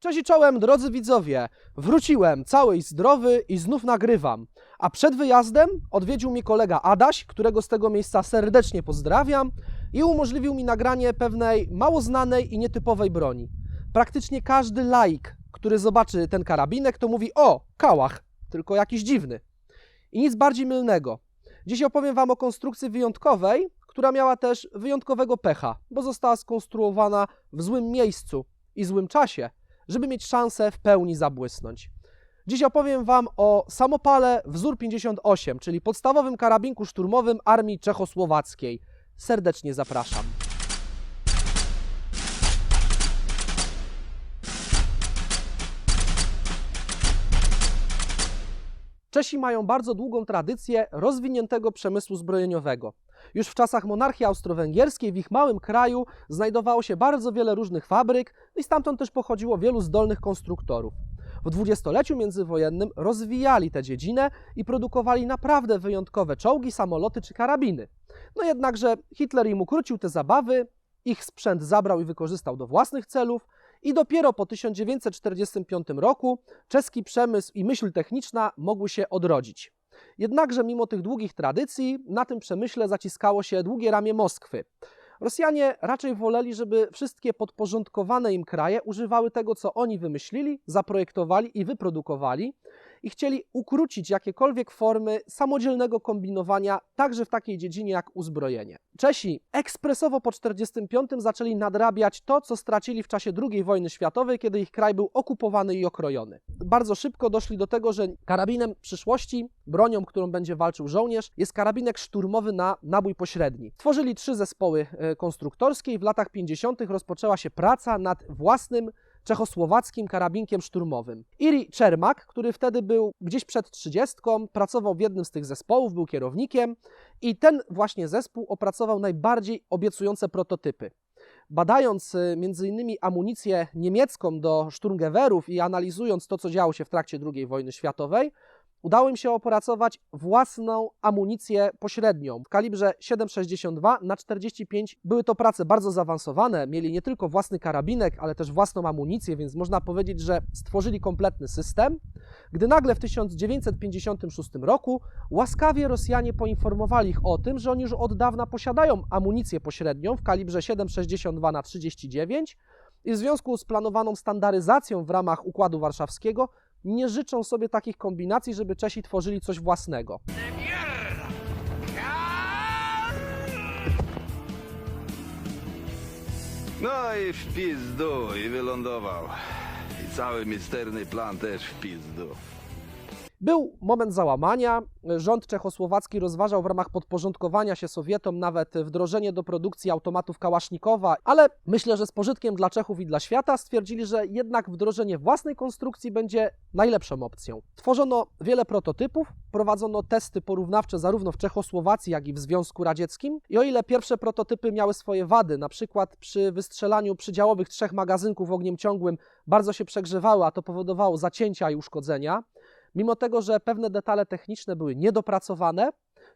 Cześć i czołem, drodzy widzowie. Wróciłem cały i zdrowy i znów nagrywam. A przed wyjazdem odwiedził mnie kolega Adaś, którego z tego miejsca serdecznie pozdrawiam i umożliwił mi nagranie pewnej mało znanej i nietypowej broni. Praktycznie każdy laik, który zobaczy ten karabinek, to mówi: o, kałach, tylko jakiś dziwny. I nic bardziej mylnego. Dziś opowiem Wam o konstrukcji wyjątkowej, która miała też wyjątkowego pecha, bo została skonstruowana w złym miejscu i złym czasie, żeby mieć szansę w pełni zabłysnąć. Dziś opowiem Wam o samopale wzór 58, czyli podstawowym karabinku szturmowym Armii Czechosłowackiej. Serdecznie zapraszam. Czesi mają bardzo długą tradycję rozwiniętego przemysłu zbrojeniowego. Już w czasach monarchii austro-węgierskiej w ich małym kraju znajdowało się bardzo wiele różnych fabryk i stamtąd też pochodziło wielu zdolnych konstruktorów. W dwudziestoleciu międzywojennym rozwijali tę dziedzinę i produkowali naprawdę wyjątkowe czołgi, samoloty czy karabiny. No jednakże Hitler im ukrócił te zabawy, ich sprzęt zabrał i wykorzystał do własnych celów i dopiero po 1945 roku czeski przemysł i myśl techniczna mogły się odrodzić. Jednakże mimo tych długich tradycji na tym przemyśle zaciskało się długie ramię Moskwy. Rosjanie raczej woleli, żeby wszystkie podporządkowane im kraje używały tego, co oni wymyślili, zaprojektowali i wyprodukowali i chcieli ukrócić jakiekolwiek formy samodzielnego kombinowania, także w takiej dziedzinie jak uzbrojenie. Czesi ekspresowo po 1945 zaczęli nadrabiać to, co stracili w czasie II wojny światowej, kiedy ich kraj był okupowany i okrojony. Bardzo szybko doszli do tego, że karabinem przyszłości, bronią, którą będzie walczył żołnierz, jest karabinek szturmowy na nabój pośredni. Tworzyli 3 zespoły konstruktorskie i w latach 50. rozpoczęła się praca nad własnym czechosłowackim karabinkiem szturmowym. Iri Czermak, który wtedy był gdzieś przed 30, pracował w jednym z tych zespołów, był kierownikiem i ten właśnie zespół opracował najbardziej obiecujące prototypy. Badając m.in. amunicję niemiecką do szturmgewerów i analizując to, co działo się w trakcie II wojny światowej, udało im się opracować własną amunicję pośrednią w kalibrze 7,62 na 45. Były to prace bardzo zaawansowane, mieli nie tylko własny karabinek, ale też własną amunicję, więc można powiedzieć, że stworzyli kompletny system. Gdy nagle w 1956 roku łaskawie Rosjanie poinformowali ich o tym, że oni już od dawna posiadają amunicję pośrednią w kalibrze 7,62 na 39 i w związku z planowaną standaryzacją w ramach Układu Warszawskiego nie życzą sobie takich kombinacji, żeby Czesi tworzyli coś własnego. No i w pizdu, i wylądował. I cały misterny plan też w pizdu. Był moment załamania, rząd czechosłowacki rozważał w ramach podporządkowania się Sowietom nawet wdrożenie do produkcji automatów Kałasznikowa, ale myślę, że z pożytkiem dla Czechów i dla świata stwierdzili, że jednak wdrożenie własnej konstrukcji będzie najlepszą opcją. Tworzono wiele prototypów, prowadzono testy porównawcze zarówno w Czechosłowacji, jak i w Związku Radzieckim i o ile pierwsze prototypy miały swoje wady, na przykład przy wystrzelaniu przydziałowych 3 magazynków ogniem ciągłym bardzo się przegrzewały, a to powodowało zacięcia i uszkodzenia, mimo tego, że pewne detale techniczne były niedopracowane,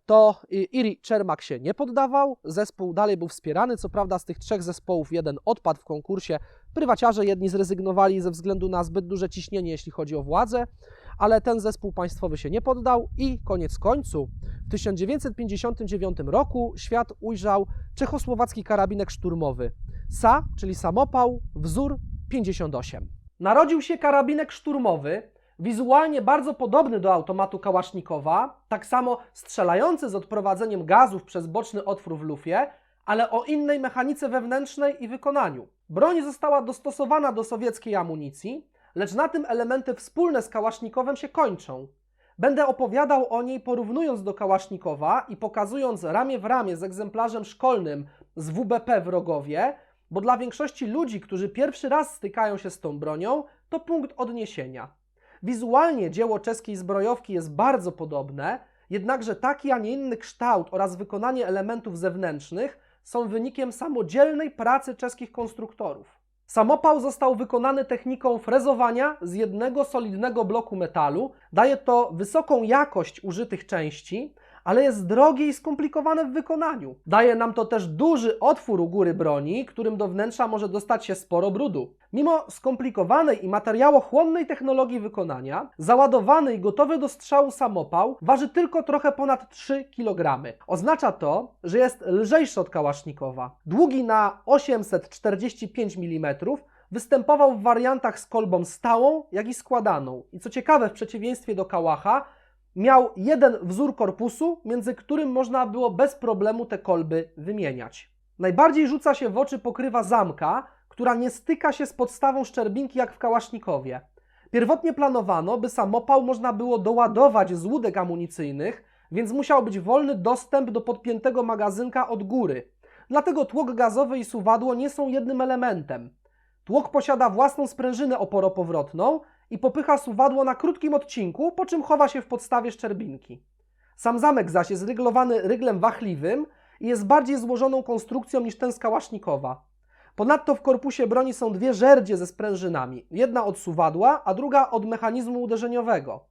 to Iri Czermak się nie poddawał, zespół dalej był wspierany, co prawda z tych 3 zespołów jeden odpadł w konkursie, prywaciarze jedni zrezygnowali ze względu na zbyt duże ciśnienie, jeśli chodzi o władzę, ale ten zespół państwowy się nie poddał i koniec końców w 1959 roku świat ujrzał czechosłowacki karabinek szturmowy SA, czyli samopał wzór 58. Narodził się karabinek szturmowy, wizualnie bardzo podobny do automatu Kałasznikowa, tak samo strzelający z odprowadzeniem gazów przez boczny otwór w lufie, ale o innej mechanice wewnętrznej i wykonaniu. Broń została dostosowana do sowieckiej amunicji, lecz na tym elementy wspólne z Kałasznikowem się kończą. Będę opowiadał o niej porównując do Kałasznikowa i pokazując ramię w ramię z egzemplarzem szkolnym z WBP w Rogowie, bo dla większości ludzi, którzy pierwszy raz stykają się z tą bronią, to punkt odniesienia. Wizualnie dzieło czeskiej zbrojowki jest bardzo podobne, jednakże taki, a nie inny kształt oraz wykonanie elementów zewnętrznych są wynikiem samodzielnej pracy czeskich konstruktorów. Samopał został wykonany techniką frezowania z jednego solidnego bloku metalu. Daje to wysoką jakość użytych części, ale jest drogie i skomplikowane w wykonaniu. Daje nam to też duży otwór u góry broni, którym do wnętrza może dostać się sporo brudu. Mimo skomplikowanej i materiałochłonnej technologii wykonania, załadowany i gotowy do strzału samopał waży tylko trochę ponad 3 kg. Oznacza to, że jest lżejszy od kałasznikowa. Długi na 845 mm, występował w wariantach z kolbą stałą, jak i składaną. I co ciekawe, w przeciwieństwie do kałacha, miał jeden wzór korpusu, między którym można było bez problemu te kolby wymieniać. Najbardziej rzuca się w oczy pokrywa zamka, która nie styka się z podstawą szczerbinki jak w kałasznikowie. Pierwotnie planowano, by samopał można było doładować z łódek amunicyjnych, więc musiał być wolny dostęp do podpiętego magazynka od góry. Dlatego tłok gazowy i suwadło nie są jednym elementem. Tłok posiada własną sprężynę oporopowrotną i popycha suwadło na krótkim odcinku, po czym chowa się w podstawie szczerbinki. Sam zamek zaś jest ryglowany ryglem wachliwym i jest bardziej złożoną konstrukcją niż ten z kałasznikowa. Ponadto w korpusie broni są dwie żerdzie ze sprężynami, jedna od suwadła, a druga od mechanizmu uderzeniowego.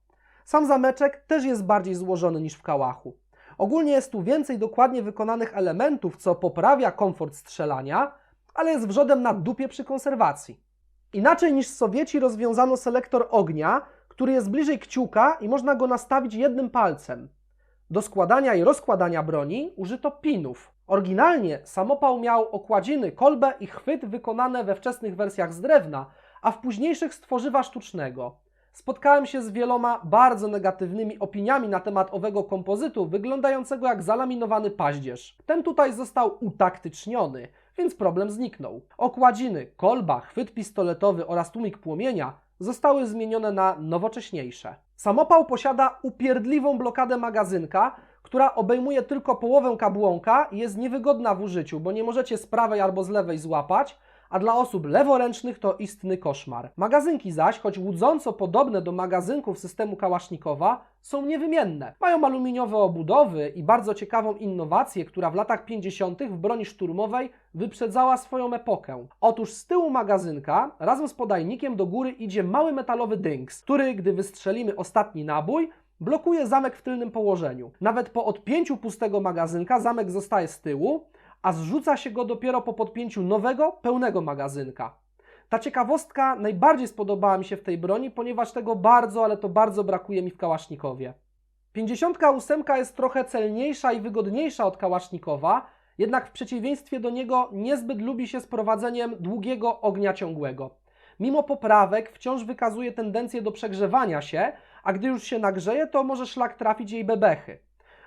Sam zameczek też jest bardziej złożony niż w kałachu. Ogólnie jest tu więcej dokładnie wykonanych elementów, co poprawia komfort strzelania, ale jest wrzodem na dupie przy konserwacji. Inaczej niż Sowieci rozwiązano selektor ognia, który jest bliżej kciuka i można go nastawić jednym palcem. Do składania i rozkładania broni użyto pinów. Oryginalnie samopał miał okładziny, kolbę i chwyt wykonane we wczesnych wersjach z drewna, a w późniejszych z tworzywa sztucznego. Spotkałem się z wieloma bardzo negatywnymi opiniami na temat owego kompozytu, wyglądającego jak zalaminowany paździerz. Ten tutaj został utaktyczniony, więc problem zniknął. Okładziny, kolba, chwyt pistoletowy oraz tłumik płomienia zostały zmienione na nowocześniejsze. Samopał posiada upierdliwą blokadę magazynka, która obejmuje tylko połowę kabłonka i jest niewygodna w użyciu, bo nie możecie z prawej albo z lewej złapać, a dla osób leworęcznych to istny koszmar. Magazynki zaś, choć łudząco podobne do magazynków systemu kałasznikowa, są niewymienne. Mają aluminiowe obudowy i bardzo ciekawą innowację, która w latach 50. w broni szturmowej wyprzedzała swoją epokę. Otóż z tyłu magazynka razem z podajnikiem do góry idzie mały metalowy dynks, który, gdy wystrzelimy ostatni nabój, blokuje zamek w tylnym położeniu. Nawet po odpięciu pustego magazynka zamek zostaje z tyłu, a zrzuca się go dopiero po podpięciu nowego, pełnego magazynka. Ta ciekawostka najbardziej spodobała mi się w tej broni, ponieważ tego bardzo, ale to bardzo brakuje mi w kałasznikowie. 58 jest trochę celniejsza i wygodniejsza od kałasznikowa, jednak w przeciwieństwie do niego niezbyt lubi się z prowadzeniem długiego ognia ciągłego. Mimo poprawek wciąż wykazuje tendencję do przegrzewania się, a gdy już się nagrzeje, to może szlak trafić jej bebechy.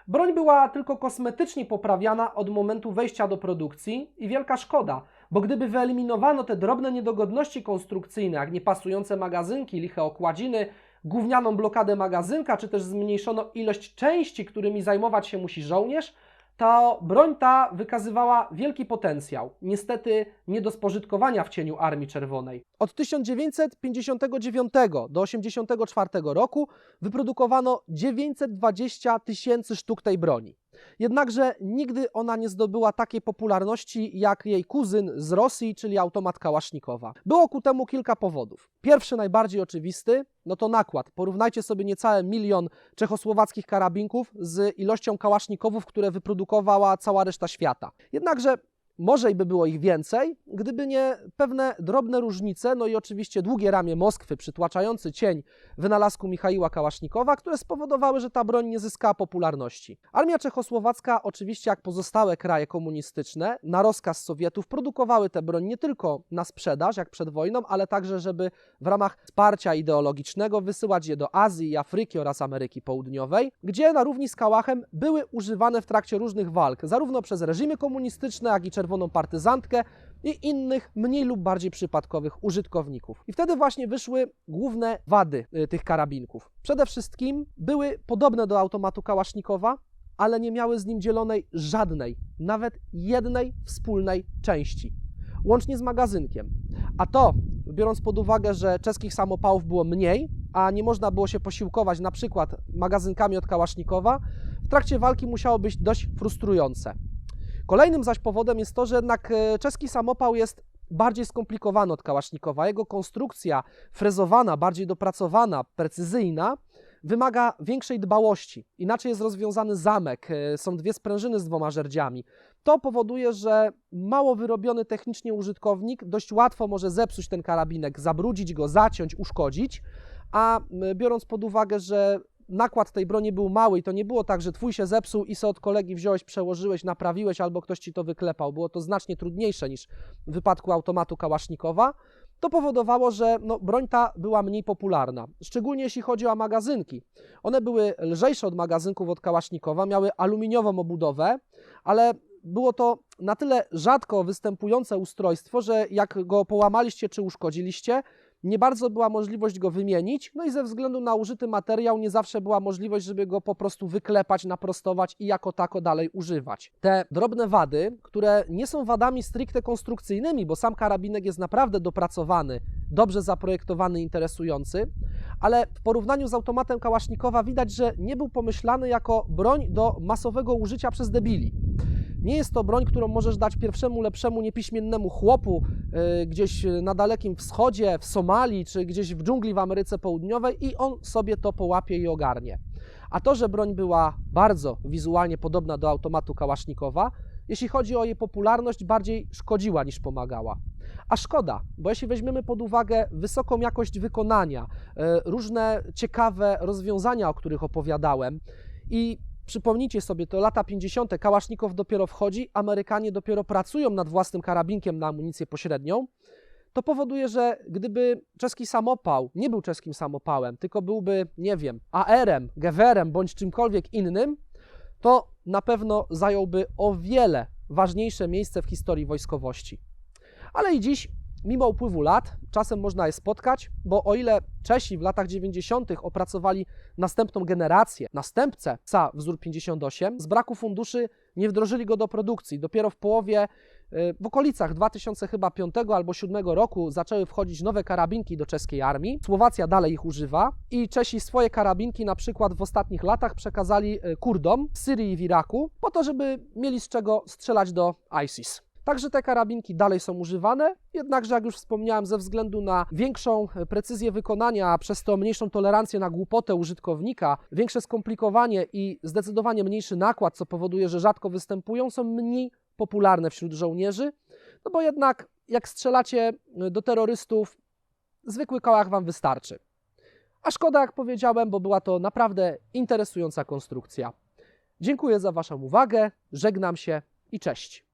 Broń była tylko kosmetycznie poprawiana od momentu wejścia do produkcji i wielka szkoda, bo gdyby wyeliminowano te drobne niedogodności konstrukcyjne, jak niepasujące magazynki, liche okładziny, gównianą blokadę magazynka, czy też zmniejszono ilość części, którymi zajmować się musi żołnierz, to broń ta wykazywała wielki potencjał, niestety nie do spożytkowania w cieniu Armii Czerwonej. Od 1959 do 1984 roku wyprodukowano 920 000 sztuk tej broni. Jednakże nigdy ona nie zdobyła takiej popularności jak jej kuzyn z Rosji, czyli automat kałasznikowa. Było ku temu kilka powodów. Pierwszy, najbardziej oczywisty, no to nakład. Porównajcie sobie niecałe 1 milion czechosłowackich karabinków z ilością kałasznikowów, które wyprodukowała cała reszta świata. Jednakże może i by było ich więcej, gdyby nie pewne drobne różnice, no i oczywiście długie ramię Moskwy, przytłaczający cień wynalazku Michaiła Kałasznikowa, które spowodowały, że ta broń nie zyskała popularności. Armia czechosłowacka, oczywiście jak pozostałe kraje komunistyczne, na rozkaz Sowietów produkowały tę broń nie tylko na sprzedaż, jak przed wojną, ale także, żeby w ramach wsparcia ideologicznego wysyłać je do Azji i Afryki oraz Ameryki Południowej, gdzie na równi z kałachem były używane w trakcie różnych walk, zarówno przez reżimy komunistyczne, jak i czerwoną partyzantkę i innych mniej lub bardziej przypadkowych użytkowników. I wtedy właśnie wyszły główne wady tych karabinków. Przede wszystkim były podobne do automatu Kałasznikowa, ale nie miały z nim dzielonej żadnej, nawet jednej wspólnej części, łącznie z magazynkiem. A to, biorąc pod uwagę, że czeskich samopałów było mniej, a nie można było się posiłkować na przykład magazynkami od Kałasznikowa, w trakcie walki musiało być dość frustrujące. Kolejnym zaś powodem jest to, że jednak czeski samopał jest bardziej skomplikowany od Kałasznikowa. Jego konstrukcja frezowana, bardziej dopracowana, precyzyjna, wymaga większej dbałości. Inaczej jest rozwiązany zamek, są dwie sprężyny z dwoma żerdziami. To powoduje, że mało wyrobiony technicznie użytkownik dość łatwo może zepsuć ten karabinek, zabrudzić go, zaciąć, uszkodzić, a biorąc pod uwagę, że nakład tej broni był mały i to nie było tak, że twój się zepsuł i se od kolegi wziąłeś, przełożyłeś, naprawiłeś albo ktoś ci to wyklepał. Było to znacznie trudniejsze niż w wypadku automatu kałasznikowa. To powodowało, że broń ta była mniej popularna, szczególnie jeśli chodzi o magazynki. One były lżejsze od magazynków od kałasznikowa, miały aluminiową obudowę, ale było to na tyle rzadko występujące ustrojstwo, że jak go połamaliście czy uszkodziliście, nie bardzo była możliwość go wymienić, no i ze względu na użyty materiał nie zawsze była możliwość, żeby go po prostu wyklepać, naprostować i jako tako dalej używać. Te drobne wady, które nie są wadami stricte konstrukcyjnymi, bo sam karabinek jest naprawdę dopracowany, dobrze zaprojektowany, interesujący, ale w porównaniu z automatem kałasznikowa widać, że nie był pomyślany jako broń do masowego użycia przez debili. Nie jest to broń, którą możesz dać pierwszemu lepszemu niepiśmiennemu chłopu gdzieś na Dalekim Wschodzie, w Somalii czy gdzieś w dżungli w Ameryce Południowej i on sobie to połapie i ogarnie. A to, że broń była bardzo wizualnie podobna do automatu kałasznikowa, jeśli chodzi o jej popularność, bardziej szkodziła niż pomagała. A szkoda, bo jeśli weźmiemy pod uwagę wysoką jakość wykonania, różne ciekawe rozwiązania, o których opowiadałem i przypomnijcie sobie, to lata 50. Kałasznikow dopiero wchodzi, Amerykanie dopiero pracują nad własnym karabinkiem na amunicję pośrednią. To powoduje, że gdyby czeski samopał nie był czeskim samopałem, tylko byłby, nie wiem, AR-em, Gewehrem bądź czymkolwiek innym, to na pewno zająłby o wiele ważniejsze miejsce w historii wojskowości. Ale i dziś, mimo upływu lat, czasem można je spotkać, bo o ile Czesi w latach 90. opracowali następną generację, następcę SA wzór 58, z braku funduszy nie wdrożyli go do produkcji. Dopiero w połowie, w okolicach 2005 albo 2007 roku zaczęły wchodzić nowe karabinki do czeskiej armii. Słowacja dalej ich używa i Czesi swoje karabinki na przykład w ostatnich latach przekazali Kurdom w Syrii i w Iraku po to, żeby mieli z czego strzelać do ISIS. Także te karabinki dalej są używane, jednakże jak już wspomniałem, ze względu na większą precyzję wykonania, a przez to mniejszą tolerancję na głupotę użytkownika, większe skomplikowanie i zdecydowanie mniejszy nakład, co powoduje, że rzadko występują, są mniej popularne wśród żołnierzy, no bo jednak jak strzelacie do terrorystów, zwykły kołach wam wystarczy. A szkoda, jak powiedziałem, bo była to naprawdę interesująca konstrukcja. Dziękuję za waszą uwagę, żegnam się i cześć.